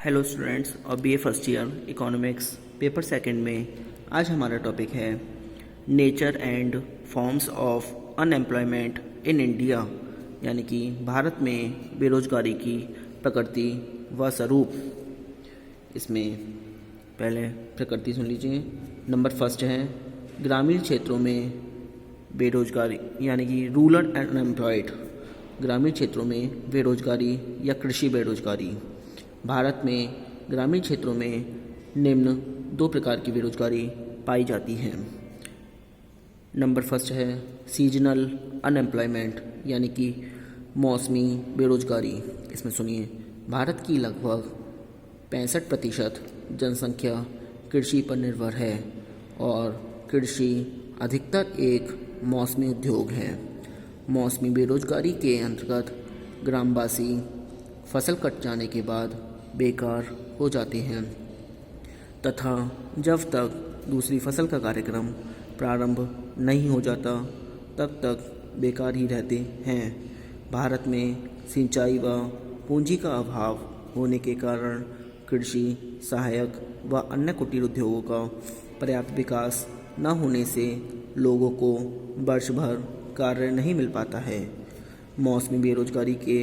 Hello students और BA first year economics paper second में आज हमारा टॉपिक है nature and forms of unemployment in India, यानी कि भारत में बेरोजगारी की प्रकृति व स्वरूप। इसमें पहले प्रकृति सुन लीजिए। नंबर फर्स्ट है ग्रामीण क्षेत्रों में बेरोजगारी, यानी कि रूरल अनएम्प्लॉयड, ग्रामीण क्षेत्रों में बेरोजगारी या कृषि बेरोजगारी। भारत में ग्रामीण क्षेत्रों में निम्न दो प्रकार की बेरोजगारी पाई जाती है। नंबर फर्स्ट है सीजनल अनएम्प्लॉयमेंट, यानी कि मौसमी बेरोजगारी। इसमें सुनिए, भारत की लगभग 65% जनसंख्या कृषि पर निर्भर है और कृषि अधिकतर एक मौसमी उद्योग है। मौसमी बेरोजगारी के अंतर्गत ग्रामवासी फसल कट जाने के बाद बेकार हो जाते हैं तथा जब तक दूसरी फसल का कार्यक्रम प्रारंभ नहीं हो जाता तब तक बेकार ही रहते हैं। भारत में सिंचाई व पूंजी का अभाव होने के कारण कृषि सहायक व अन्य कुटीर उद्योगों का पर्याप्त विकास न होने से लोगों को वर्ष भर कार्य नहीं मिल पाता है। मौसमी बेरोजगारी के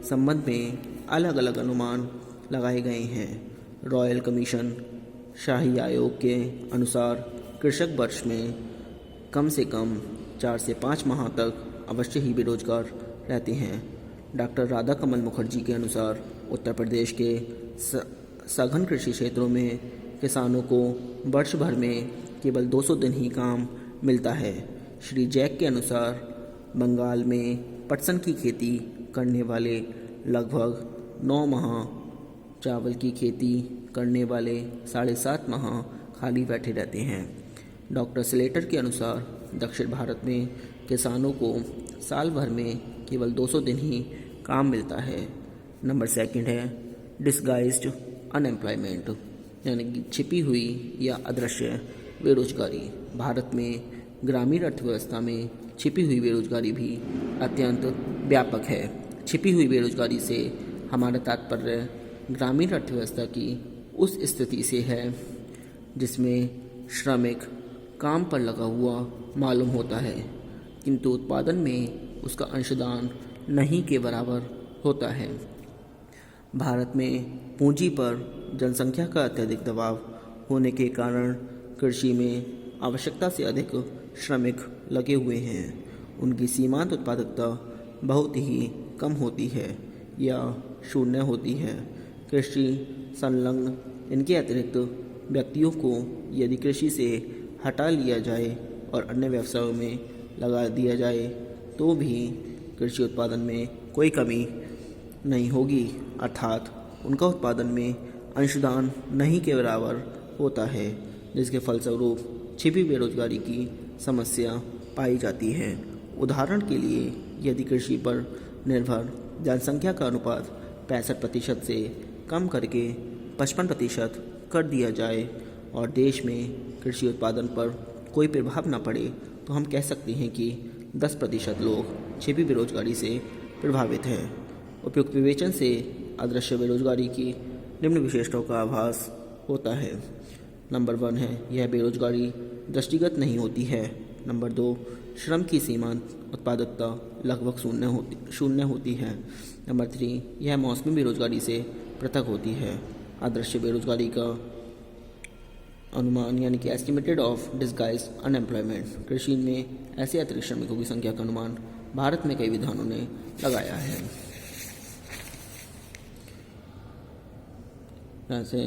संबंध में अलग अलग अनुमान लगाए गए हैं। रॉयल कमीशन शाही आयोग के अनुसार कृषक वर्ष में कम से कम 4 से 5 माह तक अवश्य ही बेरोजगार रहते हैं। डॉक्टर राधा कमल मुखर्जी के अनुसार उत्तर प्रदेश के सघन कृषि क्षेत्रों में किसानों को वर्ष भर में केवल 200 दिन ही काम मिलता है। श्री जैक के अनुसार बंगाल में पटसन की खेती करने वाले लगभग 9 माह, चावल की खेती करने वाले 7.5 माह खाली बैठे रहते हैं। डॉक्टर स्लेटर के अनुसार दक्षिण भारत में किसानों को साल भर में केवल 200 दिन ही काम मिलता है। नंबर सेकंड है डिस्गाइज्ड अनएम्प्लॉयमेंट, यानी कि छिपी हुई या अदृश्य बेरोजगारी। भारत में ग्रामीण अर्थव्यवस्था में छिपी हुई बेरोजगारी भी अत्यंत व्यापक है। छिपी हुई बेरोजगारी से हमारा तात्पर्य ग्रामीण अर्थव्यवस्था की उस स्थिति से है जिसमें श्रमिक काम पर लगा हुआ मालूम होता है किंतु उत्पादन में उसका अंशदान नहीं के बराबर होता है। भारत में पूंजी पर जनसंख्या का अत्यधिक दबाव होने के कारण कृषि में आवश्यकता से अधिक श्रमिक लगे हुए हैं। उनकी सीमांत उत्पादकता बहुत ही कम होती है या शून्य होती है। कृषि संलग्न इनके अतिरिक्त व्यक्तियों को यदि कृषि से हटा लिया जाए और अन्य व्यवसायों में लगा दिया जाए तो भी कृषि उत्पादन में कोई कमी नहीं होगी, अर्थात उनका उत्पादन में अंशदान नहीं के बराबर होता है, जिसके फलस्वरूप छिपी बेरोजगारी की समस्या पाई जाती है। उदाहरण के लिए यदि कृषि पर निर्भर जनसंख्या का अनुपात 65% से कम करके 55% कर दिया जाए और देश में कृषि उत्पादन पर कोई प्रभाव न पड़े तो हम कह सकते हैं कि 10% लोग छिपी बेरोजगारी से प्रभावित हैं। उपयुक्त विवेचन से अदृश्य बेरोजगारी की निम्न विशेषताओं का आभास होता है। नंबर 1 है यह बेरोजगारी दृष्टिगत नहीं होती है। नंबर 2, श्रम की सीमांत उत्पादकता लगभग शून्य होती है। नंबर 3, यह मौसमी बेरोजगारी से पृथक होती है। अदृश्य बेरोजगारी का अनुमान, यानी कि एस्टिमेटेड ऑफ डिस्गाइज अनएम्प्लॉयमेंट, कृषि में ऐसे अतिरिक्त श्रमिकों की संख्या का अनुमान भारत में कई विद्वानों ने लगाया है। जैसे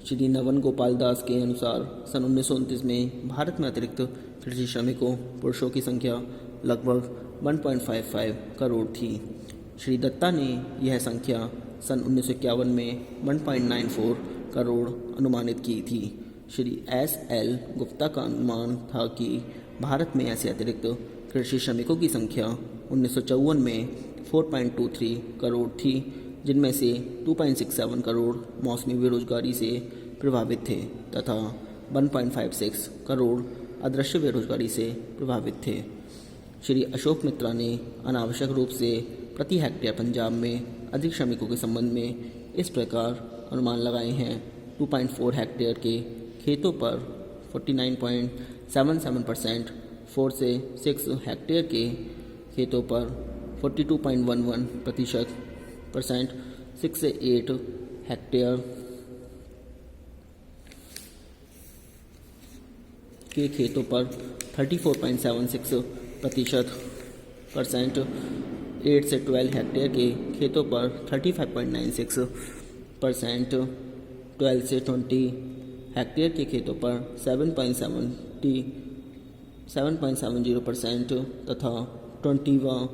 श्री नवन गोपाल दास के अनुसार सन 1929 में भारत में अतिरिक्त कृषि श्रमिकों पुरुषों की संख्या लगभग 1.55 करोड़ थी। श्री दत्ता ने यह संख्या सन 1951 में 1.94 करोड़ अनुमानित की थी। श्री S.L. गुप्ता का अनुमान था कि भारत में ऐसे अतिरिक्त कृषि श्रमिकों की संख्या 1954 में 4.23 करोड़ थी, जिनमें से 2.67 करोड़ मौसमी बेरोजगारी से प्रभावित थे तथा 1.56 करोड़ अदृश्य बेरोजगारी से प्रभावित थे। श्री अशोक मित्रा ने अनावश्यक रूप से प्रति हेक्टेयर पंजाब में अधिक श्रमिकों के संबंध में इस प्रकार अनुमान लगाए हैं 2.4 हेक्टेयर के खेतों पर 49.77%, 4 से 6 हेक्टेयर के खेतों पर 42.11%, 6 से 8 हेक्टेयर के खेतों पर 34.76%, 8 से 12 हेक्टेयर के खेतों पर 35.96%, 12 से 20 हेक्टेयर के खेतों पर 7.70% तथा 20 व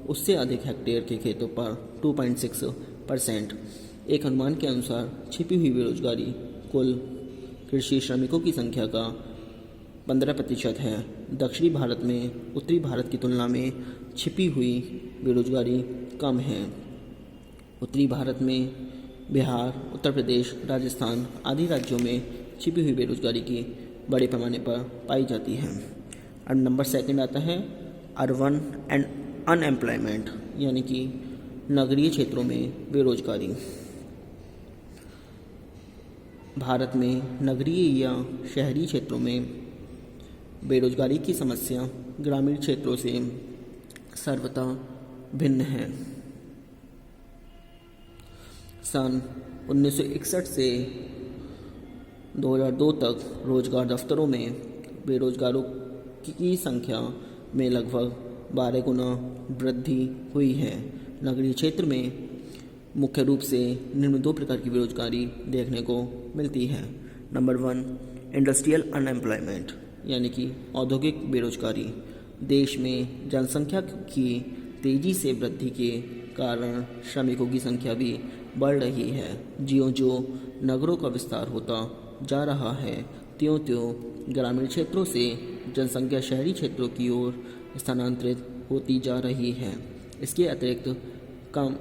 उससे अधिक हेक्टेयर के खेतों पर 2.6%। एक अनुमान के अनुसार छिपी हुई बेरोजगारी कुल कृषि श्रमिकों की संख्या का 15% है। दक्षिणी भारत में उत्तरी भारत की तुलना में छिपी हुई बेरोजगारी कम है। उत्तरी भारत में बिहार, उत्तर प्रदेश, राजस्थान आदि राज्यों में छिपी हुई बेरोजगारी की बड़े पैमाने पर पाई जाती है। और नंबर 2 आता है अर्बन एंड अनएम्प्लॉयमेंट, यानी कि नगरीय क्षेत्रों में बेरोजगारी। भारत में नगरीय या शहरी क्षेत्रों में बेरोजगारी की समस्या ग्रामीण क्षेत्रों से सर्वथा भिन्न है। सन 1961 से 2002 तक रोजगार दफ्तरों में बेरोजगारों की संख्या में लगभग 12 गुना वृद्धि हुई है। नगरीय क्षेत्र में मुख्य रूप से निम्न 2 प्रकार की बेरोजगारी देखने को मिलती है। नंबर 1 इंडस्ट्रियल अनएम्प्लॉयमेंट, यानी कि औद्योगिक बेरोजगारी। देश में जनसंख्या की तेजी से वृद्धि के कारण श्रमिकों की संख्या भी बढ़ रही है। ज्यों-ज्यों नगरों का विस्तार होता जा रहा है, त्यों-त्यों ग्रामीण क्षेत्रों से जनसंख्या शहरी क्षेत्रों की ओर स्थानांतरित होती जा रही है। इसके अतिरिक्त कम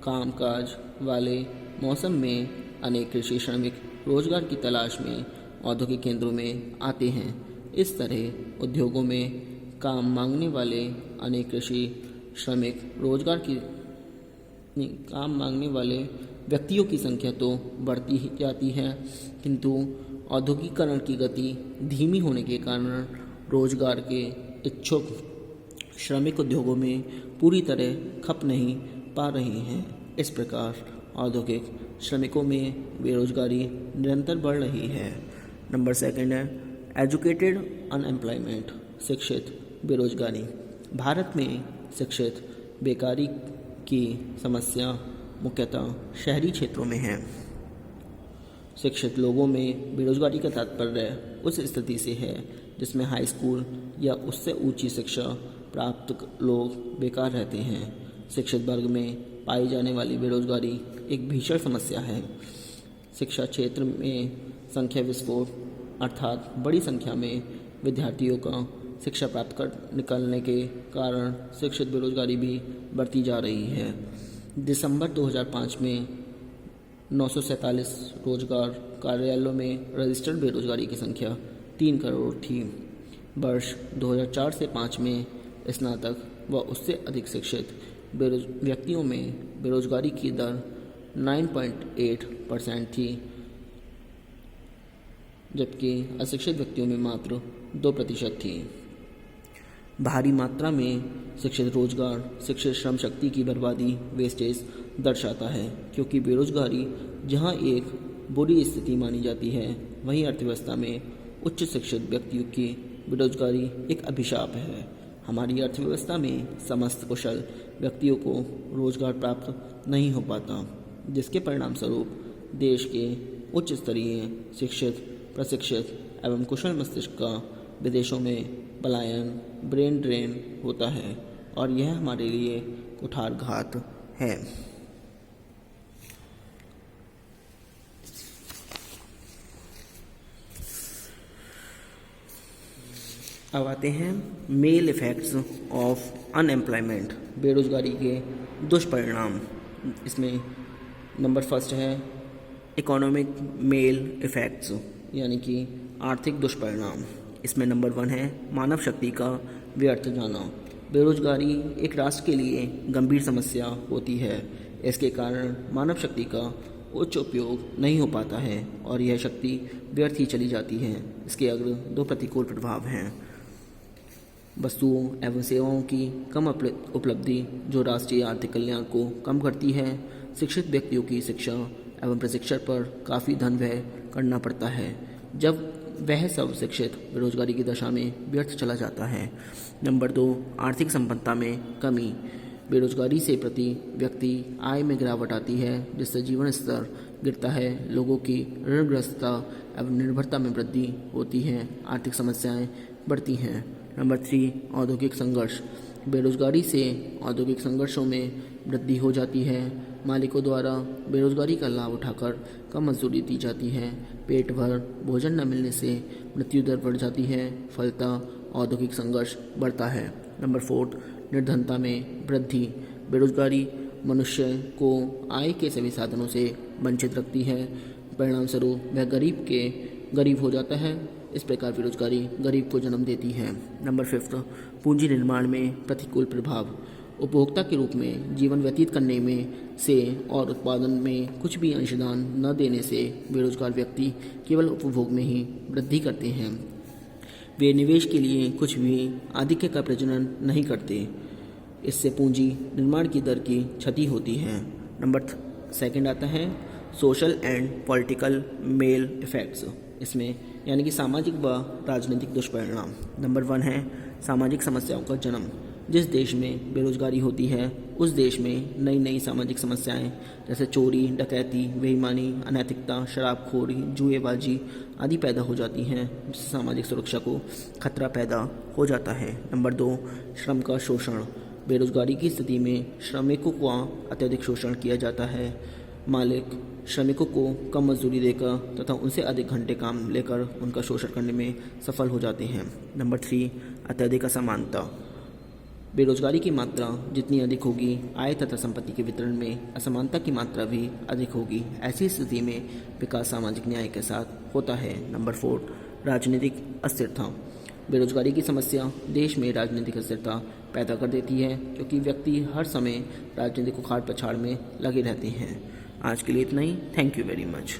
कामकाज वाले मौसम में अनेक कृषि श्रमिक रोजगार की तलाश में औद्योगिक केंद्रों में आते हैं। इस तरह उद्योगों में काम मांगने वाले अनेक कृषि श्रमिक काम मांगने वाले व्यक्तियों की संख्या तो बढ़ती ही जाती है, किंतु औद्योगिकरण की गति धीमी होने के कारण रोजगार के इच्छुक श्रमिक उद्योगों में पूरी तरह खप नहीं पा रही हैं। इस प्रकार औद्योगिक श्रमिकों में बेरोजगारी निरंतर बढ़ रही है। नंबर 2 है एजुकेटेड अनएम्प्लॉयमेंट, शिक्षित बेरोजगारी। भारत में शिक्षित बेकारी की समस्या मुख्यतः शहरी क्षेत्रों में है। शिक्षित लोगों में बेरोजगारी का तात्पर्य उस स्थिति से है जिसमें हाई स्कूल या उससे ऊंची शिक्षा प्राप्त लोग बेकार रहते हैं। शिक्षित वर्ग में पाई जाने वाली बेरोजगारी एक भीषण समस्या है। शिक्षा क्षेत्र में संख्या विस्फोट, अर्थात बड़ी संख्या में विद्यार्थियों का शिक्षा प्राप्त कर निकलने के कारण शिक्षित बेरोजगारी भी बढ़ती जा रही है। दिसंबर 2005 में 947 रोजगार कार्यालयों में रजिस्टर्ड बेरोजगारी की संख्या 3 करोड़ थी। वर्ष 2004 से 5 में स्नातक व उससे अधिक शिक्षित व्यक्तियों में बेरोजगारी की दर 9.8% थी, जबकि अशिक्षित व्यक्तियों में मात्र 2% थी। भारी मात्रा में शिक्षित रोजगार शिक्षित श्रम शक्ति की बर्बादी, वेस्टेज दर्शाता है, क्योंकि बेरोजगारी जहां एक बुरी स्थिति मानी जाती है, वहीं अर्थव्यवस्था में उच्च शिक्षित व्यक्तियों की बेरोजगारी एक अभिशाप है। हमारी अर्थव्यवस्था में समस्त कुशल व्यक्तियों को रोजगार प्राप्त नहीं हो पाता, जिसके परिणाम स्वरूप देश के उच्च स्तरीय शिक्षित, प्रशिक्षित एवं कुशल मस्तिष्क का विदेशों में पलायन, ब्रेन ड्रेन होता है और यह हमारे लिए कुठारघात है। अब आते हैं मेल इफ़ेक्ट्स ऑफ अनएम्प्लॉयमेंट, बेरोजगारी के दुष्परिणाम। इसमें नंबर 1 है इकोनॉमिक मेल इफ़ेक्ट्स, यानी कि आर्थिक दुष्परिणाम। इसमें नंबर 1 है मानव शक्ति का व्यर्थ जाना। बेरोजगारी एक राष्ट्र के लिए गंभीर समस्या होती है। इसके कारण मानव शक्ति का उच्च उपयोग नहीं हो पाता है और यह शक्ति व्यर्थ ही चली जाती है। इसके अग्र 2 प्रतिकूल प्रभाव हैं। वस्तुओं एवं सेवाओं की कम उपलब्धि जो राष्ट्रीय आर्थिक कल्याण को कम करती है। शिक्षित व्यक्तियों की शिक्षा एवं प्रशिक्षण पर काफ़ी धन व्यय करना पड़ता है, जब वह सब शिक्षित बेरोजगारी की दशा में व्यर्थ चला जाता है। नंबर 2, आर्थिक संपन्नता में कमी। बेरोजगारी से प्रति व्यक्ति आय में गिरावट आती है, जिससे जीवन स्तर गिरता है, लोगों की ऋणग्रस्तता एवं निर्भरता में वृद्धि होती है, आर्थिक समस्याएं बढ़ती हैं। नंबर 3, औद्योगिक संघर्ष। बेरोजगारी से औद्योगिक संघर्षों में वृद्धि हो जाती है। मालिकों द्वारा बेरोजगारी का लाभ उठाकर कम मजदूरी दी जाती है। पेट भर भोजन न मिलने से मृत्यु दर बढ़ जाती है, फलतः औद्योगिक संघर्ष बढ़ता है। नंबर 4, निर्धनता में वृद्धि। बेरोजगारी मनुष्य को आय के सभी साधनों से वंचित रखती है, परिणामस्वरूप वह गरीब हो जाता है। इस प्रकार बेरोजगारी गरीब को जन्म देती है। नंबर 5, पूंजी निर्माण में प्रतिकूल प्रभाव। उपभोक्ता के रूप में जीवन व्यतीत करने में से और उत्पादन में कुछ भी अंशदान न देने से बेरोजगार व्यक्ति केवल उपभोग में ही वृद्धि करते हैं। वे निवेश के लिए कुछ भी आधिक्य का प्रजनन नहीं करते। इससे पूंजी निर्माण की दर की क्षति होती है। नंबर 2 आता है social and political male effects. इसमें यानी कि सामाजिक व राजनीतिक दुष्परिणाम। नंबर 1 है सामाजिक समस्याओं का जन्म। जिस देश में बेरोजगारी होती है उस देश में नई नई सामाजिक समस्याएं जैसे चोरी, डकैती, बेईमानी, अनैतिकता, शराबखोरी, जुएबाजी आदि पैदा हो जाती हैं, जिससे सामाजिक सुरक्षा को खतरा पैदा हो जाता है। नंबर 2, श्रम का शोषण। बेरोजगारी की स्थिति में श्रमिकों का अत्यधिक शोषण किया जाता है। मालिक श्रमिकों को कम मजदूरी देकर तथा उनसे अधिक घंटे काम लेकर उनका शोषण करने में सफल हो जाते हैं। नंबर 3, अत्यधिक असमानता। बेरोजगारी की मात्रा जितनी अधिक होगी, आय तथा संपत्ति के वितरण में असमानता की मात्रा भी अधिक होगी। ऐसी स्थिति में विकास सामाजिक न्याय के साथ होता है। नंबर 4, राजनीतिक अस्थिरता। बेरोजगारी की समस्या देश में राजनीतिक अस्थिरता पैदा कर देती है, क्योंकि व्यक्ति हर समय राजनीतिक उखाड़ पछाड़ में लगे रहते हैं। आज के लिए इतना ही। Thank you very much.